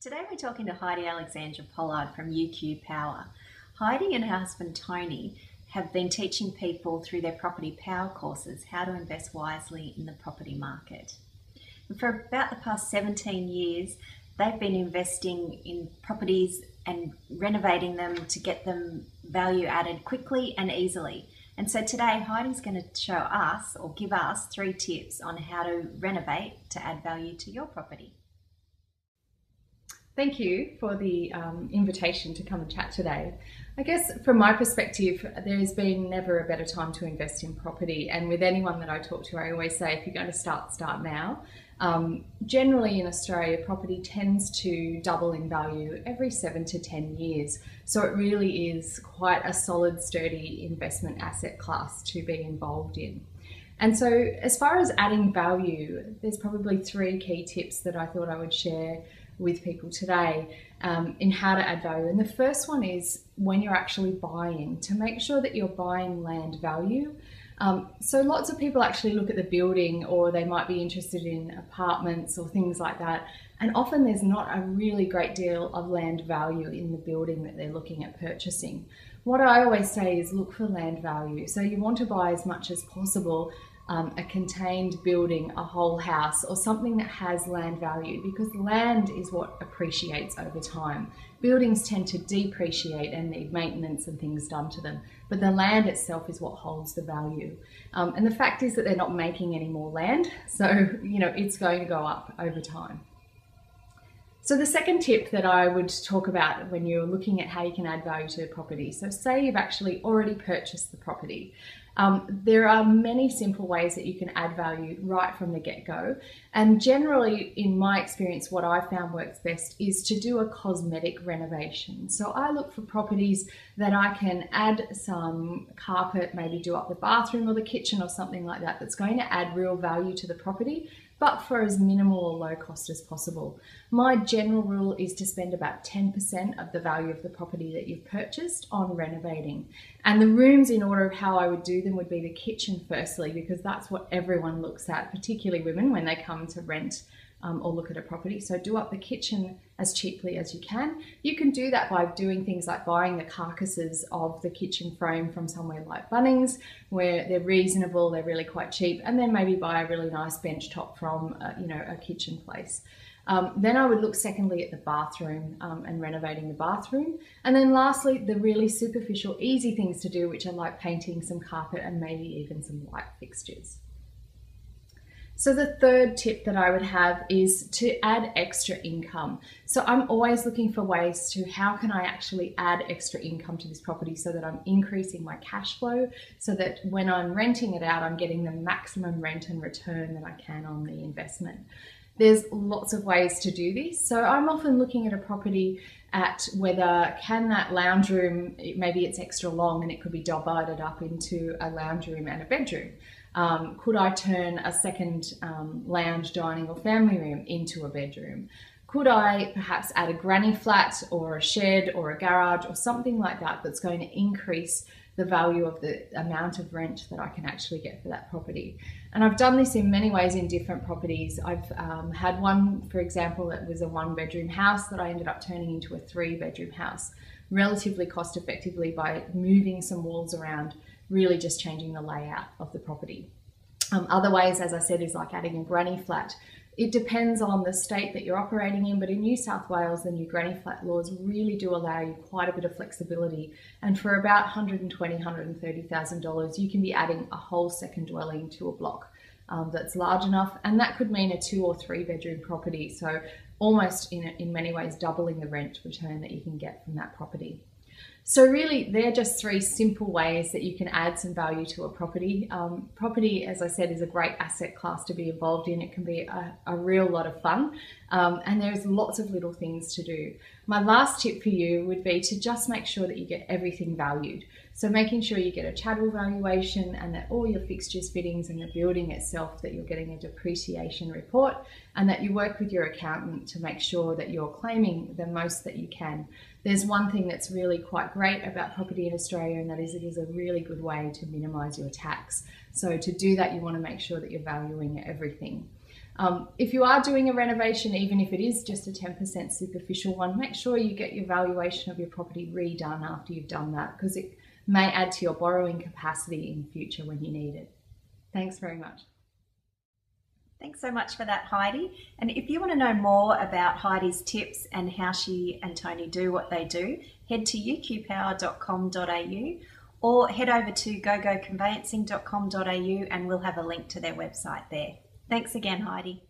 Today we're talking to Heidi Alexandra Pollard from UQ Power. Heidi and her husband Tony have been teaching people through their property power courses how to invest wisely in the property market. And for about the past 17 years, they've been investing in properties and renovating them to get them value added quickly and easily. And so today Heidi's going to show us or give us 3 tips on how to renovate to add value to your property. Thank you for the invitation to come and chat today. I guess from my perspective, there's been never a better time to invest in property. And with anyone that I talk to, I always say, if you're going to start now. Generally in Australia, property tends to double in value every 7 to 10 years. So it really is quite a solid, sturdy investment asset class to be involved in. And so as far as adding value, there's probably 3 key tips that I thought I would share with people today in how to add value. And the first one is when you're actually buying, to make sure that you're buying land value. So lots of people actually look at the building, or they might be interested in apartments or things like that. And often there's not a really great deal of land value in the building that they're looking at purchasing. What I always say is look for land value. So you want to buy as much as possible a contained building, a whole house, or something that has land value, because land is what appreciates over time. Buildings tend to depreciate and need maintenance and things done to them, but the land itself is what holds the value. And the fact is that they're not making any more land, so it's going to go up over time. So the second tip that I would talk about when you're looking at how you can add value to a property, so say you've actually already purchased the property. There are many simple ways that you can add value right from the get-go. And generally, in my experience, what I found works best is to do a cosmetic renovation. So I look for properties that I can add some carpet, maybe do up the bathroom or the kitchen or something like that, that's going to add real value to the property, but for as minimal or low cost as possible. My general rule is to spend about 10% of the value of the property that you've purchased on renovating. And the rooms, in order of how I would do them, would be the kitchen firstly, because that's what everyone looks at, particularly women, when they come to rent or look at a property. So do up the kitchen as cheaply as you can. You can do that by doing things like buying the carcasses of the kitchen frame from somewhere like Bunnings, where they're reasonable, they're really quite cheap, and then maybe buy a really nice bench top from a kitchen place. Then I would look secondly at the bathroom and renovating the bathroom. And then lastly, the really superficial, easy things to do, which are like painting some carpet and maybe even some light fixtures. So the third tip that I would have is to add extra income. So I'm always looking for ways to how can I actually add extra income to this property so that I'm increasing my cash flow, so that when I'm renting it out, I'm getting the maximum rent and return that I can on the investment. There's lots of ways to do this. So I'm often looking at a property at whether can that lounge room, maybe it's extra long and it could be divided up into a lounge room and a bedroom. Could I turn a second lounge, dining or family room into a bedroom? Could I perhaps add a granny flat or a shed or a garage or something like that that's going to increase the value of the amount of rent that I can actually get for that property? And I've done this in many ways in different properties. I've had one, for example, that was a 1-bedroom house that I ended up turning into a 3-bedroom house relatively cost effectively by moving some walls around, really just changing the layout of the property. Other ways, as I said, is like adding a granny flat. It depends on the state that you're operating in, but in New South Wales, the new granny flat laws really do allow you quite a bit of flexibility. And for about $120,000, $130,000, you can be adding a whole second dwelling to a block that's large enough. And that could mean a 2 or 3 bedroom property. So almost in many ways, doubling the rent return that you can get from that property. So really, they're just 3 simple ways that you can add some value to a property. Property, as I said, is a great asset class to be involved in. It can be a real lot of fun, and there's lots of little things to do. My last tip for you would be to just make sure that you get everything valued. So making sure you get a chattel valuation and that all your fixtures, fittings and the building itself, that you're getting a depreciation report, and that you work with your accountant to make sure that you're claiming the most that you can. There's one thing that's really quite great about property in Australia, and that is it is a really good way to minimise your tax. So to do that, you want to make sure that you're valuing everything. If you are doing a renovation, even if it is just a 10% superficial one, make sure you get your valuation of your property redone after you've done that, because it may add to your borrowing capacity in future when you need it. Thanks very much. Thanks so much for that, Heidi. And if you want to know more about Heidi's tips and how she and Tony do what they do, head to uqpower.com.au or head over to gogoconveyancing.com.au and we'll have a link to their website there. Thanks again, Heidi.